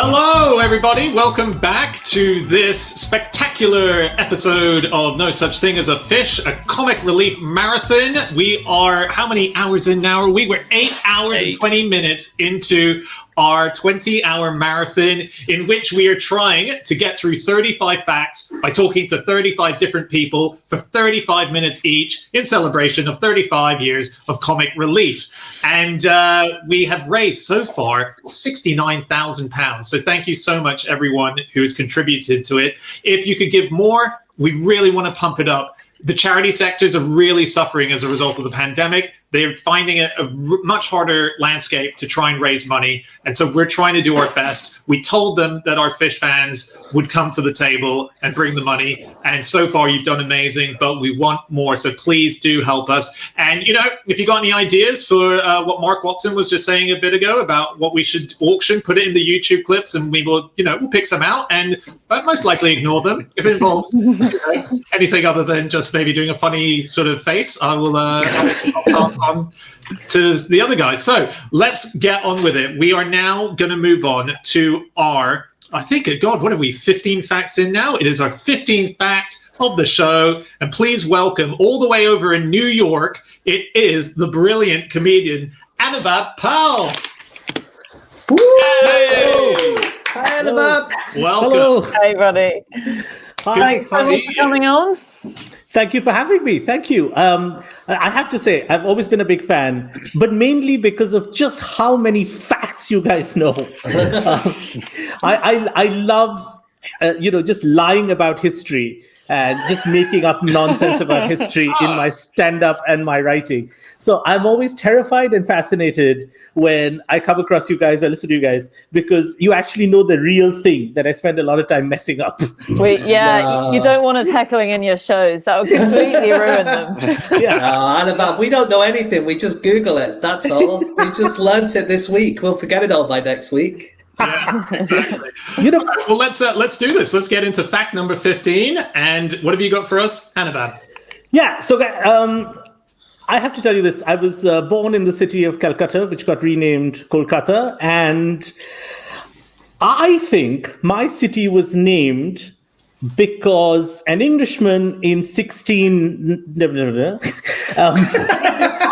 Hello, everybody. Welcome back to this spectacular episode of No Such Thing as a Fish, a comic relief marathon. We are, how many hours in now are we? We're 8 hours and 20 minutes into our 20-hour marathon in which we are trying to get through 35 facts by talking to 35 different people for 35 minutes each in celebration of 35 years of comic relief. And we have raised so far £69,000. So thank you so much, everyone who has contributed to it. If you could give more, we really want to pump it up. The charity sectors are really suffering as a result of the pandemic. They're finding it a much harder landscape to try and raise money. And so we're trying to do our best. We told them that our fish fans would come to the table and bring the money. And so far, you've done amazing, but we want more. So please do help us. And, you know, if you got any ideas for what Mark Watson was just saying a bit ago about what we should auction, put it in the YouTube clips and we will, we'll pick some out and most likely ignore them. If it involves anything other than just maybe doing a funny sort of face, I will pass on to the other guys. So let's get on with it. We are now going to move on to our, I think, God, what are we, 15 facts in now? It is our 15th fact of the show. And please welcome all the way over in New York, it is the brilliant comedian Anuvab Pal. Hey! Hi, Anuvab. Welcome. Hello. Hey, buddy. Hi. Thanks for coming on. Thank you for having me. Thank you. I have to say, I've always been a big fan, but mainly because of just how many facts you guys know. I love, just lying about history and just making up nonsense about history in my stand-up and my writing. So I'm always terrified and fascinated when I come across you guys, I listen to you guys, because you actually know the real thing that I spend a lot of time messing up. You don't want us heckling in your shows. That would completely ruin them. Anuvab, we don't know anything. We just Google it. That's all. We just learnt it this week. We'll forget it all by next week. Yeah, exactly. Well, let's do this. Let's get into fact number 15. And what have you got for us, Anuvab? Yeah, so I have to tell you this. I was born in the city of Calcutta, which got renamed Kolkata. And I think my city was named because an Englishman in 16...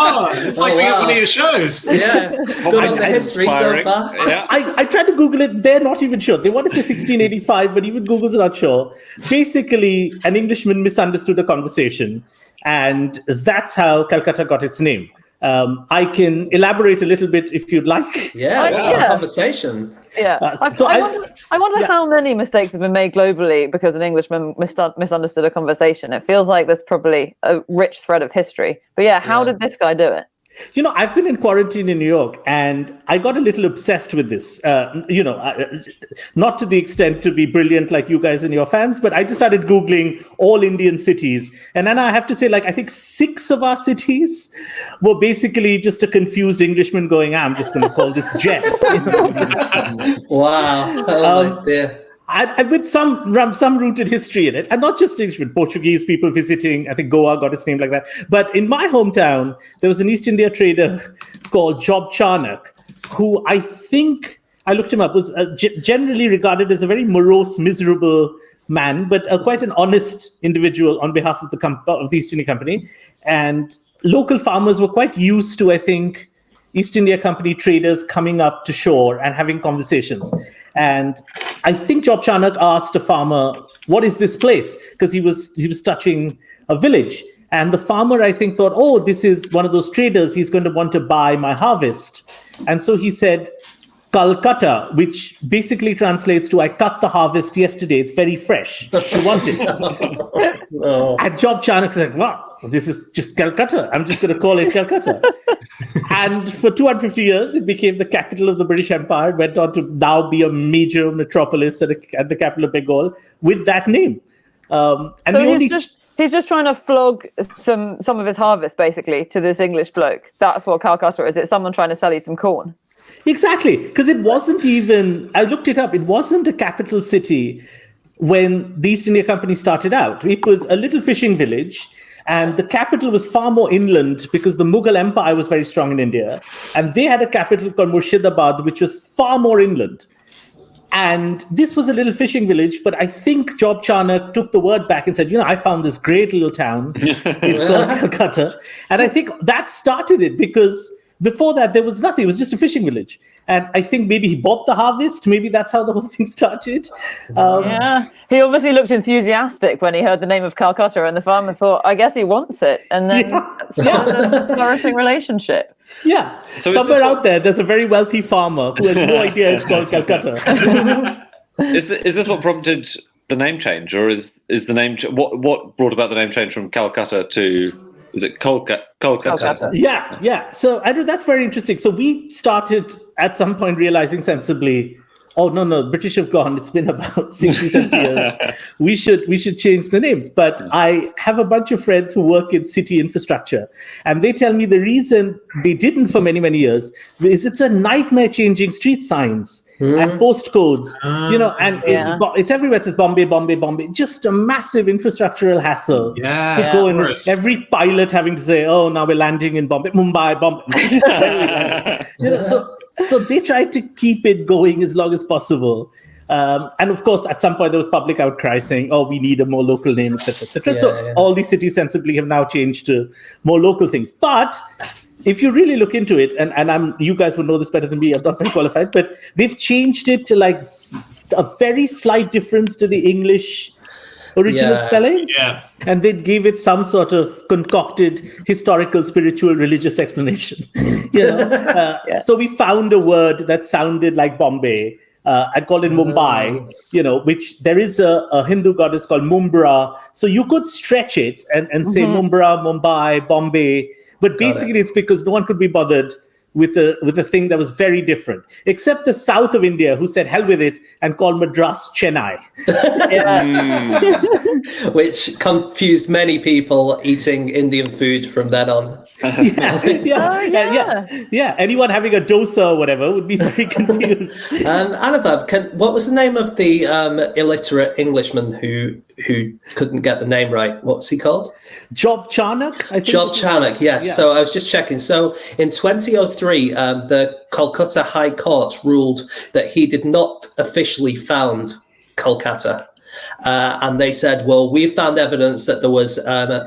it's like we got one of your shows. Yeah, good on the history so far. Yeah. I tried to Google it. They're not even sure. They want to say 1685, but even Google's not sure. Basically, an Englishman misunderstood a conversation, and that's how Calcutta got its name. I can elaborate a little bit if you'd like. Yeah, what was the conversation? Yeah, I wonder how many mistakes have been made globally because an Englishman misunderstood a conversation. It feels like there's probably a rich thread of history. But how did this guy do it? I've been in quarantine in New York, and I got a little obsessed with this. Not to the extent to be brilliant like you guys and your fans, but I just started Googling all Indian cities. And then I have to say, I think 6 of our cities were basically just a confused Englishman going, I'm just going to call this Jeff. Wow. Oh, my dear. With some rooted history in it, and not just Englishmen, Portuguese people visiting. I think Goa got its name like that. But in my hometown, there was an East India trader called Job Charnock, who I think, I looked him up, was generally regarded as a very morose, miserable man, but quite an honest individual on behalf of the East India Company. And local farmers were quite used to, I think, East India Company traders coming up to shore and having conversations. And I think Job Charnock asked a farmer, what is this place? Because he was touching a village. And the farmer, I think, thought, this is one of those traders. He's going to want to buy my harvest. And so he said, Calcutta, which basically translates to, I cut the harvest yesterday. It's very fresh. You want it? And Job Charnock said, wow, this is just Calcutta. I'm just going to call it Calcutta. And for 250 years, it became the capital of the British Empire. It went on to now be a major metropolis at the capital of Bengal with that name. He's just trying to flog some of his harvest, basically, to this English bloke. That's what Calcutta is. It's someone trying to sell you some corn. Exactly, because it wasn't even, I looked it up, it wasn't a capital city when the East India Company started out. It was a little fishing village, and the capital was far more inland because the Mughal Empire was very strong in India. And they had a capital called Murshidabad, which was far more inland. And this was a little fishing village, but I think Job Charnock took the word back and said, I found this great little town. It's called Calcutta. And I think that started it, because before that, there was nothing. It was just a fishing village. And I think maybe he bought the harvest. Maybe that's how the whole thing started. Yeah. He obviously looked enthusiastic when he heard the name of Calcutta, and the farmer thought, I guess he wants it. And then started a flourishing relationship. Yeah. So somewhere out there's a very wealthy farmer who has no idea it's called Calcutta. Is this what prompted the name change, or is the name what brought about the name change from Calcutta to, is it Kolkata? Yeah. So Andrew, that's very interesting. So we started at some point realizing sensibly, oh no, British have gone. It's been about 60, 70 years. We should change the names. But I have a bunch of friends who work in city infrastructure, and they tell me the reason they didn't for many, many years is it's a nightmare changing street signs and postcodes, and it's everywhere. It says Bombay, just a massive infrastructural hassle. Yeah, to go in, every pilot having to say, oh, now we're landing in Mumbai. So they tried to keep it going as long as possible. And of course, at some point, there was public outcry saying, oh, we need a more local name, etc., etc. All these cities sensibly have now changed to more local things. But if you really look into it, and you guys would know this better than me, I'm not very qualified, but they've changed it to like a very slight difference to the English original spelling. Yeah. And they gave it some sort of concocted historical, spiritual, religious explanation. So we found a word that sounded like Bombay. I call it Mumbai, which there is a Hindu goddess called Mumbra. So you could stretch it and say Mumbra, Mumbai, Bombay. But basically, it's because no one could be bothered with a thing that was very different, except the south of India, who said hell with it and called Madras Chennai. Which confused many people eating Indian food from then on. Anyone having a dosa or whatever would be very confused. Anuvab, what was the name of the illiterate Englishman who couldn't get the name right? What's he called? Job Charnock, I think. Job Charnock, yes. Yeah. So I was just checking. So in 2003, the Kolkata High Court ruled that he did not officially found Kolkata. And they said, well, we've found evidence that there was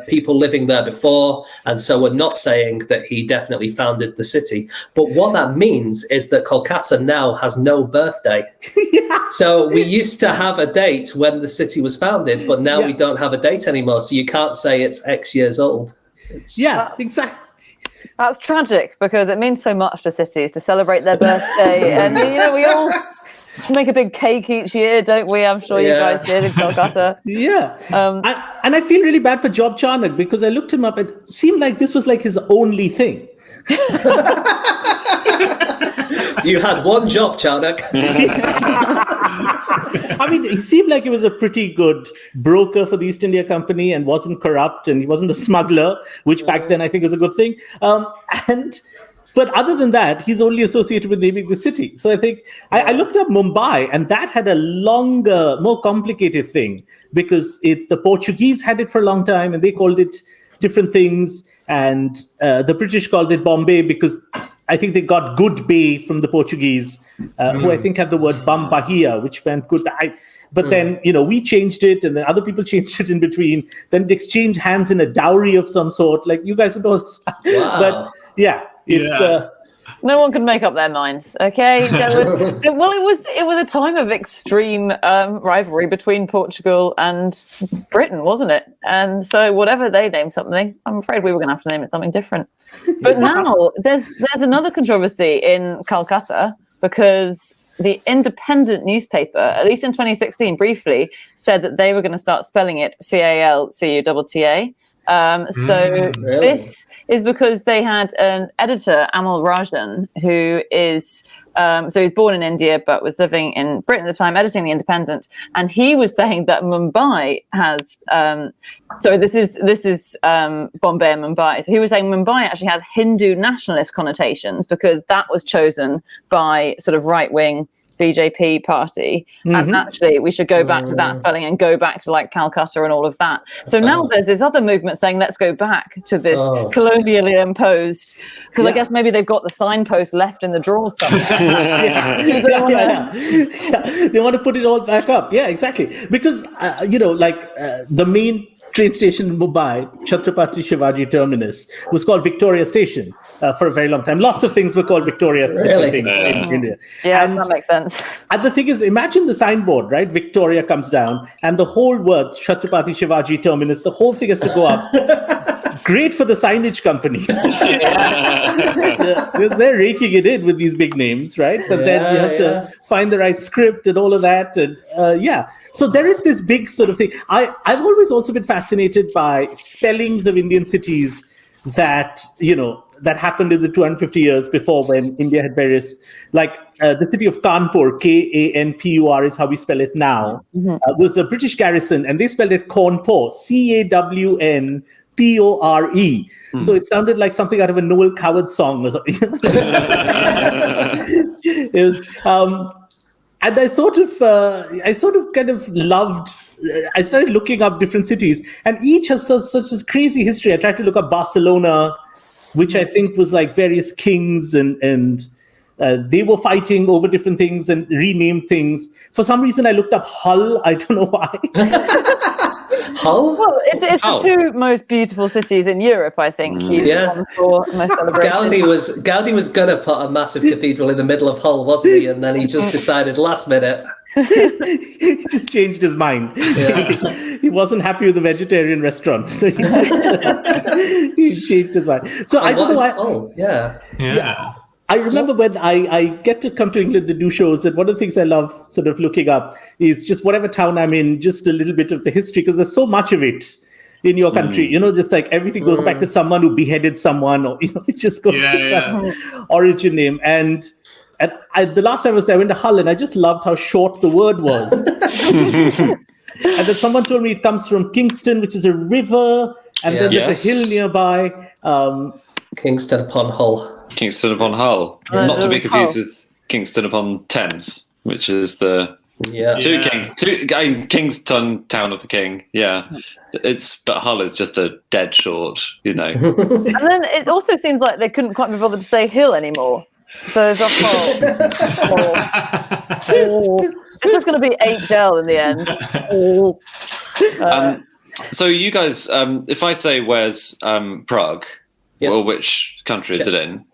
people living there before, and so we're not saying that he definitely founded the city. But what that means is that Kolkata now has no birthday. So we used to have a date when the city was founded, but now we don't have a date anymore. So you can't say it's X years old. Exactly. That's tragic, because it means so much to cities to celebrate their birthday. And, we all make a big cake each year, don't we? I'm sure you guys did in Kolkata. And I feel really bad for Job Charnock, because I looked him up. It seemed like this was like his only thing. You had one job, Charnock. I mean, he seemed like he was a pretty good broker for the East India Company and wasn't corrupt, and he wasn't a smuggler, which back then I think was a good thing. But other than that, he's only associated with naming the city. So I think I looked up Mumbai, and that had a longer, more complicated thing, because the Portuguese had it for a long time, and they called it different things. And the British called it Bombay because I think they got good bay from the Portuguese, who I think had the word Bambahia, which meant good. But then, we changed it, and then other people changed it in between. Then they exchanged hands in a dowry of some sort. Like, you guys would know this. Wow. But it's... no one could make up their minds. Okay, it was a time of extreme rivalry between Portugal and Britain, wasn't it? And so whatever they named something, I'm afraid we were going to have to name it something different. But now there's another controversy in Calcutta, because the Independent newspaper, at least in 2016, briefly said that they were going to start spelling it Calcutta. Really? This is because they had an editor, Amal Rajan, who is so he's born in India but was living in Britain at the time, editing the Independent, and he was saying that Mumbai has this is Bombay and Mumbai. So he was saying Mumbai actually has Hindu nationalist connotations, because that was chosen by sort of right-wing BJP party, and actually we should go back to that spelling and go back to like Calcutta and all of that. So now there's this other movement saying let's go back to this colonially imposed, because I guess maybe they've got the signpost left in the drawers somewhere. They want to put it all back up. Yeah, exactly. Because the main train station in Mumbai, Chhatrapati Shivaji Terminus, was called Victoria Station for a very long time. Lots of things were called Victoria things in India. Yeah, and that makes sense. And the thing is, imagine the signboard, right? Victoria comes down, and the whole word, Chhatrapati Shivaji Terminus, the whole thing has to go up. Great for the signage company. They're raking it in with these big names, right? But then you have to find the right script and all of that. And so there is this big sort of thing. I've always also been fascinated by spellings of Indian cities that happened in the 250 years before, when India had various, like the city of Kanpur, Kanpur is how we spell it now, was a British garrison, and they spelled it Cawnpore, Cawnpore. So it sounded like something out of a Noel Coward song or something. It was, and I sort of kind of loved. I started looking up different cities, and each has such a crazy history. I tried to look up Barcelona, which I think was like various kings and they were fighting over different things and renamed things. For some reason, I looked up Hull. I don't know why. Hull? Well, it's the two most beautiful cities in Europe, I think. For most celebrations. Gaudi was gonna put a massive cathedral in the middle of Hull, wasn't he? And then he just decided last minute. He just changed his mind. Yeah. He wasn't happy with the vegetarian restaurant, so he changed his mind. So I don't know why. Oh, yeah. I remember when I get to come to England to do shows, and one of the things I love sort of looking up is just whatever town I'm in, just a little bit of the history, because there's so much of it in your country. Just like everything goes back to someone who beheaded someone, or it just goes to some origin name. And the last time I was there, I went to Hull, and I just loved how short the word was. And then someone told me it comes from Kingston, which is a river, and then there's a hill nearby. Kingston upon Hull. Kingston upon Hull, not to be confused with Kingston upon Thames, which is the Kingston, town of the king. Yeah, but Hull is just a dead short, And then it also seems like they couldn't quite be bothered to say hill anymore. So there's a Hull. It's just going to be HL in the end. So you guys, if I say where's Prague, well, which country is it in?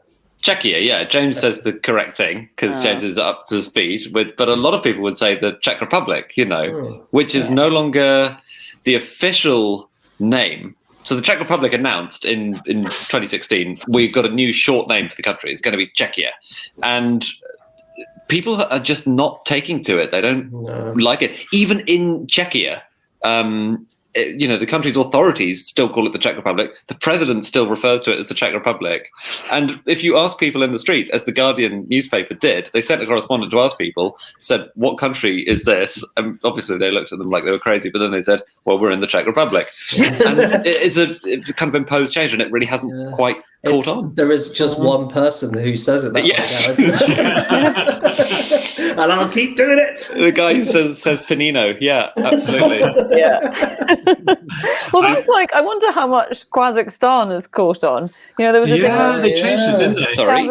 Czechia, yeah. James says the correct thing because James is up to speed but a lot of people would say the Czech Republic, which is no longer the official name. So the Czech Republic announced in 2016, we've got a new short name for the country. It's going to be Czechia. And people are just not taking to it. They don't like it. Even in Czechia, the country's authorities still call it the Czech Republic. The president still refers to it as the Czech Republic. And if you ask people in the streets, as the Guardian newspaper did, they sent a correspondent to ask people, said, what country is this? And obviously they looked at them like they were crazy, but then they said, well, we're in the Czech Republic. And it's a kind of imposed change, and it really hasn't quite caught on. There is just one person who says it that way now, isn't there? And I'll keep doing it. The guy who says Panino. Yeah, absolutely. Yeah. Well, that's like, I wonder how much Kazakhstan has caught on. There was a thing they changed it, didn't they? Sorry.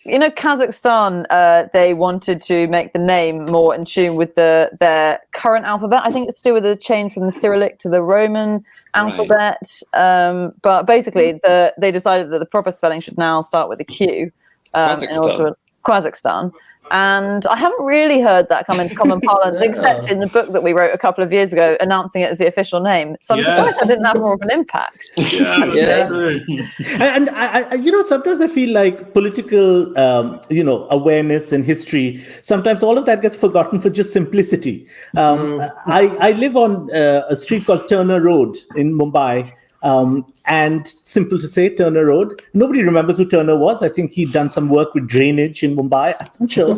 Kazakhstan, they wanted to make the name more in tune with their current alphabet. I think it's to do with the change from the Cyrillic to the Roman alphabet. But basically, they decided that the proper spelling should now start with a Q. Kazakhstan. And I haven't really heard that come into common parlance, except in the book that we wrote a couple of years ago, announcing it as the official name. So I'm surprised that didn't have more of an impact. And I sometimes I feel like political, awareness and history, sometimes all of that gets forgotten for just simplicity. I live on a street called Turner Road in Mumbai. And simple to say, Turner Road. Nobody remembers who Turner was. I think he'd done some work with drainage in Mumbai. I'm not sure.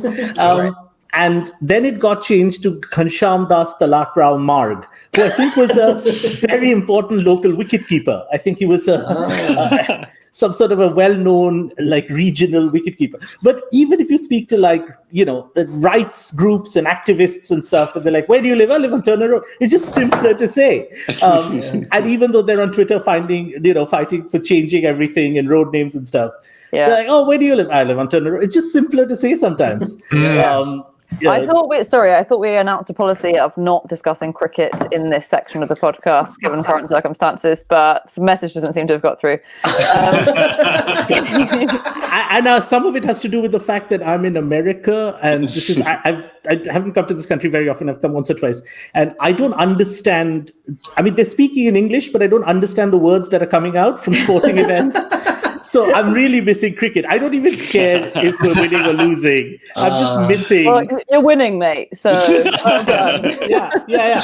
And then it got changed to Ghansham Das Talakrao Marg, who I think was a very important local wicketkeeper. I think he was some sort of a well-known like regional wicketkeeper. But even if you speak to like, the rights groups and activists and stuff, and they're like, where do you live? I live on Turner Road. It's just simpler to say. And even though they're on Twitter fighting for changing everything and road names and stuff, they're like, oh, where do you live? I live on Turner Road. It's just simpler to say sometimes. I thought we announced a policy of not discussing cricket in this section of the podcast, given current circumstances, but the message doesn't seem to have got through. And some of it has to do with the fact that I'm in America, and this is I haven't come to this country very often. I've come once or twice, and I don't understand. I mean, they're speaking in English, but I don't understand the words that are coming out from sporting events. So I'm really missing cricket. I don't even care if we're winning or losing. I'm just missing. Well, you're winning, mate. So well done. Yeah.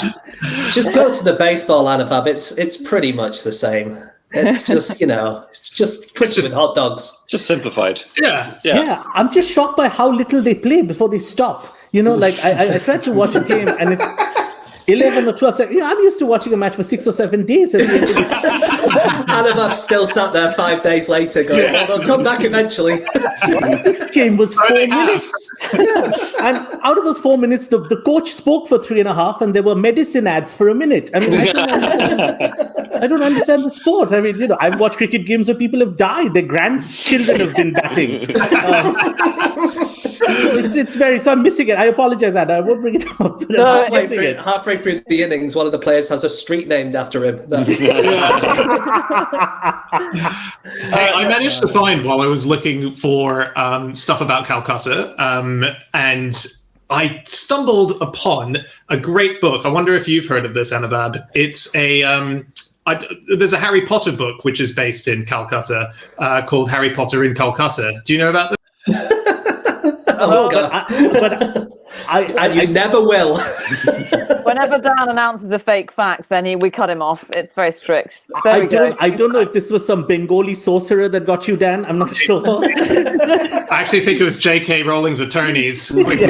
Just go to the baseball, Anuvab. It's pretty much the same. It's just, it's just cricket with hot dogs. Just simplified. Yeah. I'm just shocked by how little they play before they stop. Like I tried to watch a game and it's 11 or 12 seconds. I'm used to watching a match for 6 or 7 days. Anuvab still sat there 5 days later going, well, they'll come back eventually. This game was 4 minutes. And out of those 4 minutes, the coach spoke for 3.5 and there were medicine ads for a minute. I mean, I don't understand the sport. I mean, I've watched cricket games where people have died. Their grandchildren have been batting. So I'm missing it. I apologize, Anna. I won't bring it up. Halfway through the innings, one of the players has a street named after him. I managed to find, while I was looking for stuff about Calcutta, and I stumbled upon a great book. I wonder if you've heard of this, Anuvab. It's there's a Harry Potter book which is based in Calcutta called Harry Potter in Calcutta. Do you know about this? And you never will. Whenever Dan announces a fake fact, then we cut him off. It's very strict. I don't know if this was some Bengali sorcerer that got you, Dan. I'm not sure. I actually think it was J.K. Rowling's attorneys quickly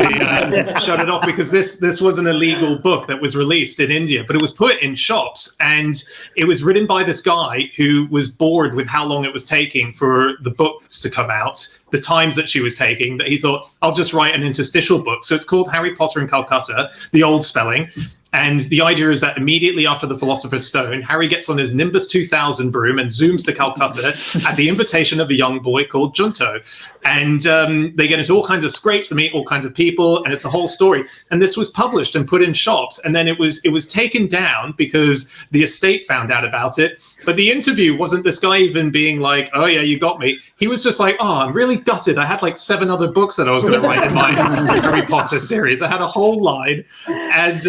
shut it off, because this was an illegal book that was released in India, but it was put in shops, and it was written by this guy who was bored with how long it was taking for the books to come out, the times that she was taking, that he thought, I'll just write an interstitial book. So it's called Harry Potter in Calcutta, the old spelling. And the idea is that immediately after the Philosopher's Stone, Harry gets on his Nimbus 2000 broom and zooms to Calcutta at the invitation of a young boy called Junto. And they get into all kinds of scrapes and meet all kinds of people, and it's a whole story. And this was published and put in shops, and then it was taken down because the estate found out about it. But the interview wasn't this guy even being like, oh yeah, you got me. He was just like, oh, I'm really gutted. I had like 7 other books that I was going to write in my Harry Potter series. I had a whole line. And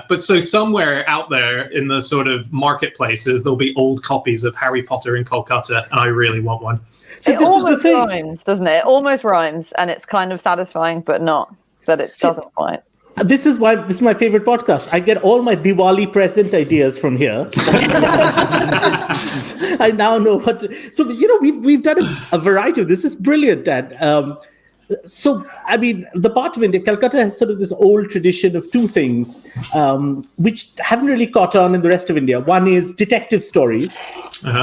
but so somewhere out there in the sort of marketplaces, there'll be old copies of Harry Potter in Kolkata, and I really want one. So it almost rhymes, doesn't it? It almost rhymes, and it's kind of satisfying, but not that it doesn't quite. This is my favorite podcast. I get all my Diwali present ideas from here. I now know what. So we've done a variety of this. This is brilliant, Dad. So, I mean, the part of India, Calcutta has sort of this old tradition of 2 things, which haven't really caught on in the rest of India. One is detective stories,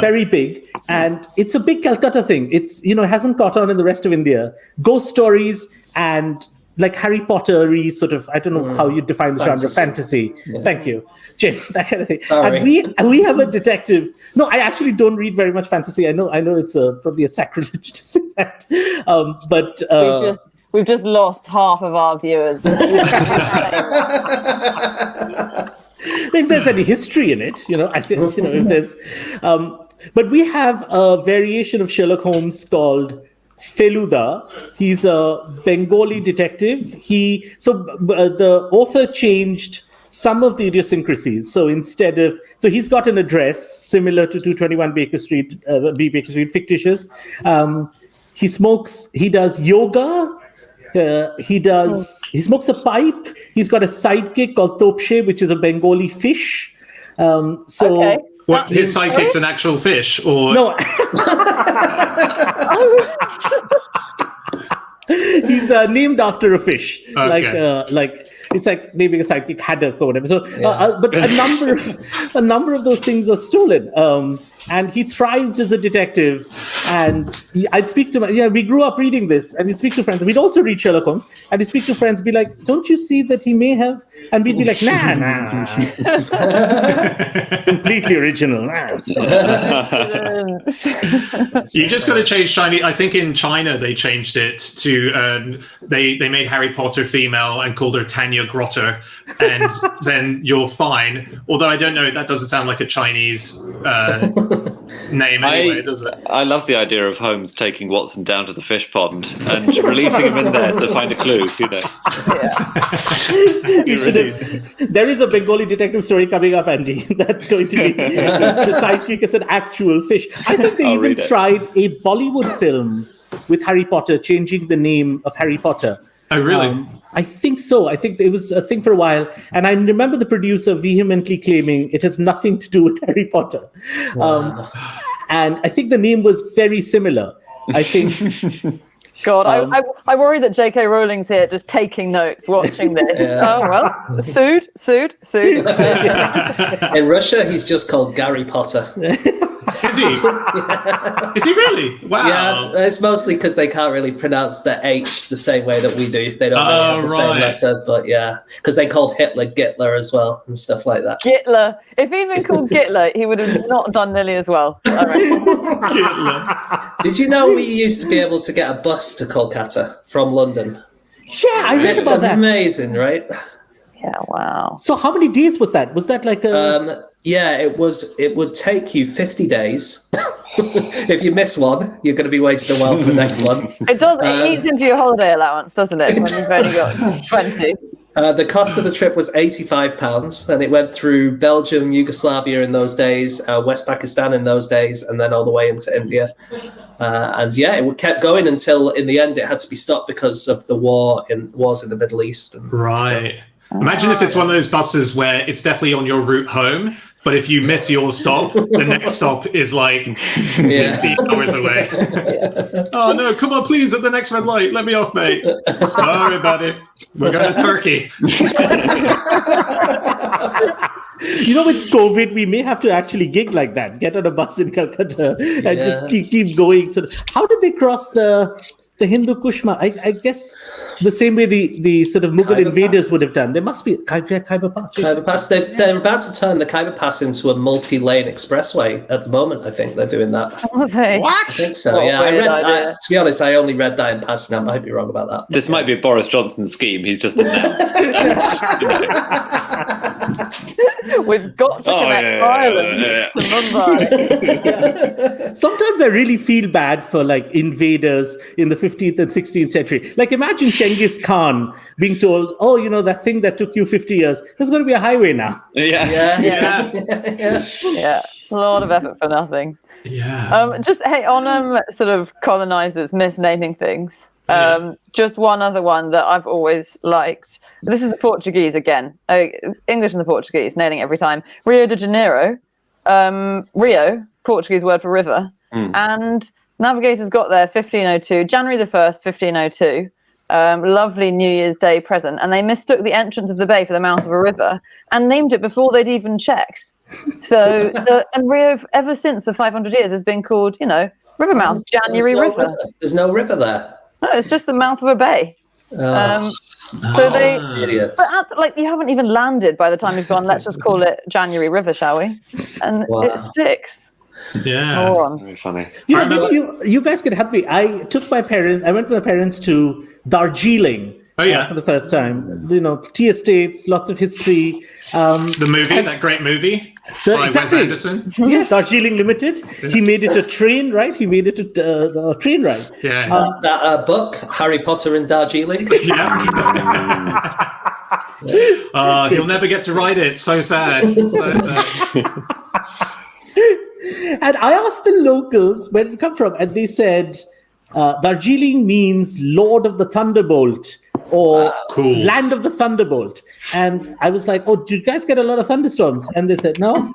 very big, and it's a big Calcutta thing. It's, it hasn't caught on in the rest of India. Ghost stories and like Harry Potter-y sort of, I don't know how you define the genre, fantasy. Yeah. Thank you, James, that kind of thing. Sorry. And we have a detective. No, I actually don't read very much fantasy. I know it's probably a sacrilege to say that. But we've just lost half of our viewers. If there's any history in it, I think, if there's, but we have a variation of Sherlock Holmes called Feluda. He's a Bengali detective. The author changed some of the idiosyncrasies. So he's got an address similar to 221 Baker Street, fictitious. He smokes. He does yoga. He smokes a pipe. He's got a sidekick called Topshe, which is a Bengali fish. Okay. What, his sidekick's an actual fish, or no? He's named after a fish, okay. like it's like naming a sidekick haddock or whatever. So, but a number of those things are stolen. and he thrived as a detective. And I'd speak to we grew up reading this, and we'd speak to friends. We'd also read Sherlock Holmes, and we'd speak to friends, be like, "Don't you see that he may have?" And we'd be like, "Nah, it's completely original." You just got to change Chinese. I think in China they changed it to they made Harry Potter female and called her Tanya Grotter, and then you're fine. Although I don't know, that doesn't sound like a Chinese name anyway, does it? I love the idea of Holmes taking Watson down to the fish pond and releasing him in there to find a clue. There is a Bengali detective story coming up, Andy. That's going to be the sidekick is an actual fish. I think they even tried a Bollywood film with Harry Potter, changing the name of Harry Potter. Oh, really? I think so. I think it was a thing for a while. And I remember the producer vehemently claiming it has nothing to do with Harry Potter. Wow. And I think the name was very similar. I think... God, I worry that J.K. Rowling's here just taking notes, watching this. Yeah. Oh, well, sued. In Russia, he's just called Gary Potter. Is he? Yeah. Is he really? Wow. Yeah, it's mostly because they can't really pronounce the H the same way that we do. They don't really have the same letter, but yeah, because they called Hitler Gitler as well and stuff like that. Gitler. If he'd been called Gitler, he would have not done nearly as well. Gitler. Did you know we used to be able to get a bus to Kolkata from London? Yeah, I read about that. It's amazing, right? Yeah, wow. So how many days was that? Was that like a... Yeah, it would take you 50 days. If you miss one, you're going to be waiting a while for the next one. It does. It eats into your holiday allowance, doesn't it? When you've only got 20. The cost of the trip was £85, and it went through Belgium, Yugoslavia in those days, West Pakistan in those days, and then all the way into India. It kept going until, in the end, it had to be stopped because of the wars in the Middle East. And right. stuff. Imagine if it's one of those buses where it's definitely on your route home, but if you miss your stop, the next stop is like 50 hours away. Oh, no, come on, please, at the next red light. Let me off, mate. Sorry, buddy. We're going to Turkey. You know, with COVID, we may have to actually gig like that. Get on a bus in Calcutta and just keep going. So how did they cross the Hindu Kushma? I guess the same way the sort of Mughal invaders would have done. There must be Khyber Pass. Khyber Pass. They're about to turn the Khyber Pass into a multi-lane expressway at the moment. I think they're doing that. Are they? What? I think so. To be honest, I only read that in passing. I might be wrong about that. This might be a Boris Johnson scheme. He's just announced. We've got to connect Ireland to Mumbai. Sometimes I really feel bad for like invaders in the 15th and 16th century. Like imagine Genghis Khan being told, "Oh, you know that thing that took you 50 years. There's going to be a highway now." Yeah. A lot of effort for nothing. Yeah. On sort of colonizers misnaming things. Just one other one that I've always liked. This is the Portuguese again. English and the Portuguese, nailing it every time. Rio de Janeiro. Rio, Portuguese word for river. And navigators got there 1502, January the 1st, 1502. Lovely New Year's Day present. And they mistook the entrance of the bay for the mouth of a river and named it before they'd even checked. So, and Rio, ever since for 500 years, has been called, river mouth, January River. There's no river there. No, it's just the mouth of a bay. So they, idiots. But you haven't even landed by the time you've gone. Let's just call it January River, shall we? And it sticks. Yeah, morons. Very funny. You guys can help me. I went with my parents to Darjeeling. Oh yeah, for the first time. Tea estates, lots of history. The movie, that great movie by Wes Anderson. Yes, Darjeeling Limited. He made it a train ride. He made it a train ride. Yeah. That book, Harry Potter in Darjeeling. Yeah. He'll never get to ride it. So sad. And I asked the locals where did it come from, and they said Darjeeling means Lord of the Thunderbolt or Land of the Thunderbolt. And I was like, "Oh, do you guys get a lot of thunderstorms?" And they said, "No."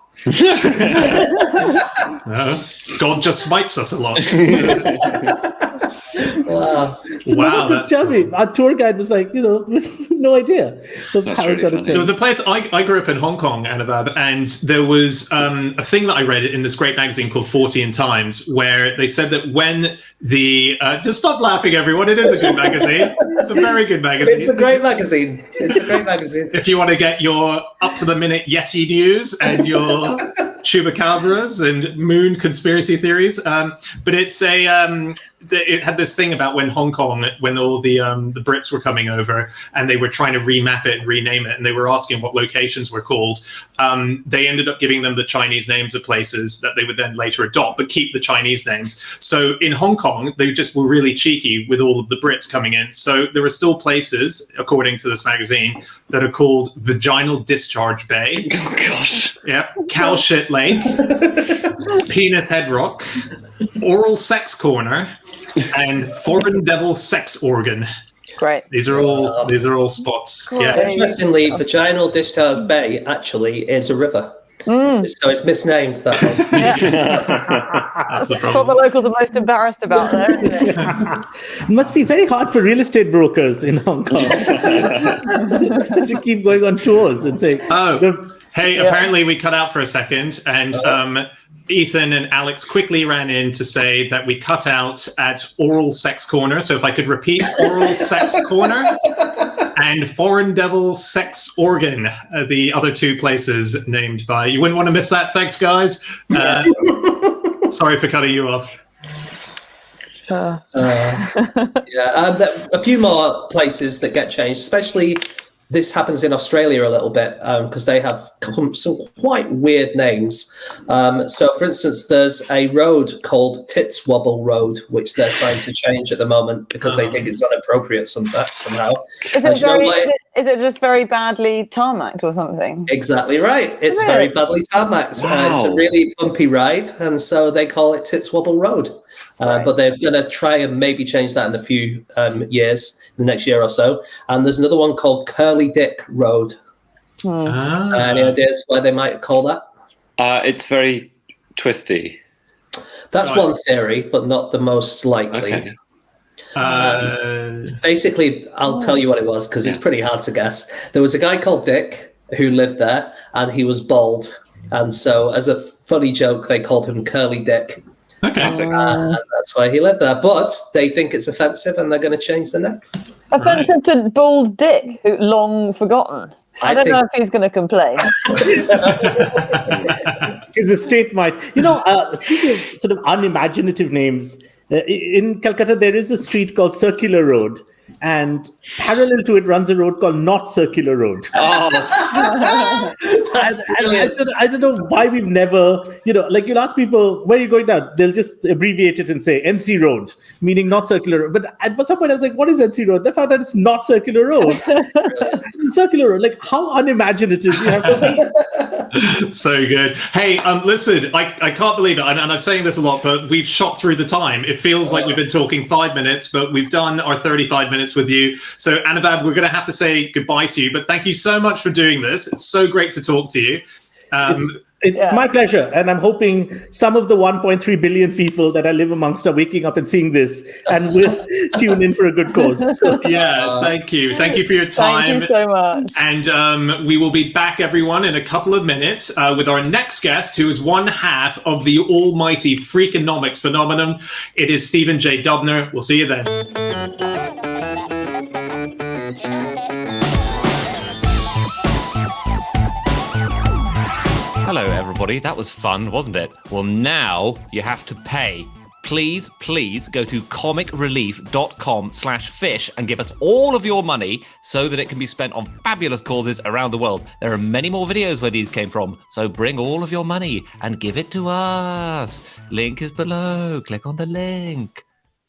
God just smites us a lot. So Wow, no one could tell me. Our tour guide was like, with no idea of That's how really it got funny. its There name. was a place I grew up in Hong Kong, Anuvab, and there was a thing that I read in this great magazine called 40 in Times, where they said that when the just stop laughing, everyone. It is a good magazine. It's a very good magazine. It's a great magazine. It's a great magazine. If you want to get your up to the minute Yeti news and your chupacabras and moon conspiracy theories, but it's it had this thing about when Hong Kong, when all the Brits were coming over and they were trying to remap it and rename it, and they were asking what locations were called. They ended up giving them the Chinese names of places that they would then later adopt, but keep the Chinese names. So in Hong Kong, they just were really cheeky with all of the Brits coming in. So there are still places, according to this magazine, that are called Vaginal Discharge Bay. Oh gosh. Yep. Cow Shit Lake, Penis Head Rock, Oral Sex Corner, and Foreign Devil Sex Organ. Great. These are all spots. Great. Yeah. Interestingly, Vaginal Discharge Bay actually is a river. So it's misnamed that one. That's the That's what the problem. locals are most embarrassed about, though, isn't it? It must be very hard for real estate brokers in Hong Kong to keep going on tours and saying, Oh, hey, apparently we cut out for a second, and Ethan and Alex quickly ran in to say that we cut out at Oral Sex Corner. So if I could repeat, Oral Sex Corner and Foreign Devil Sex Organ, the other two places named by. You wouldn't want to miss that. Thanks, guys. Sorry for cutting you off. A few more places that get changed, especially this happens in Australia a little bit because they have some quite weird names. So, for instance, there's a road called Titswobble Road, which they're trying to change at the moment because they think it's inappropriate somehow. Is it just very badly tarmacked or something? Exactly right. It's Really? very badly tarmacked. Wow. It's a really bumpy ride, and so they call it Titswobble Road. But they're going to try and maybe change that in a few years, the next year or so. And there's another one called Curly Dick Road. Any ideas why they might call that? It's very twisty. That's one theory, but not the most likely. Okay. Basically, I'll tell you what it was because it's pretty hard to guess. There was a guy called Dick who lived there, and he was bald. And so, as a funny joke, they called him Curly Dick. Okay. And that's why he lived there. But they think it's offensive, and they're going to change the name. Offensive to Bald Dick, who long forgotten. I don't know if he's going to complain. his estate might. Speaking of sort of unimaginative names, in Calcutta there is a street called Circular Road, and parallel to it runs a road called Not Circular Road. I don't know why we've never, you'll ask people, where are you going down? They'll just abbreviate it and say NC Road, meaning not circular road. But at some point I was like, what is NC Road? They found out it's not circular road. Circular road, how unimaginative do you have to be? So good. Hey, listen, I can't believe it, and I'm saying this a lot, but we've shot through the time. It feels like we've been talking 5 minutes, but we've done our 35 minutes with you. So, Anuvab, we're going to have to say goodbye to you, but thank you so much for doing this. It's so great to talk to you. It's my pleasure, and I'm hoping some of the 1.3 billion people that I live amongst are waking up and seeing this and will tune in for a good cause. Yeah, thank you. Thank you for your time. Thank you so much. And we will be back, everyone, in a couple of minutes with our next guest, who is one half of the almighty Freakonomics phenomenon. It is Stephen J. Dubner. We'll see you then. Hello, everybody. That was fun, wasn't it? Well, now you have to pay. Please go to comicrelief.com/fish and give us all of your money so that it can be spent on fabulous causes around the world. There are many more videos where these came from, so bring all of your money and give it to us. Link is below. Click on the link.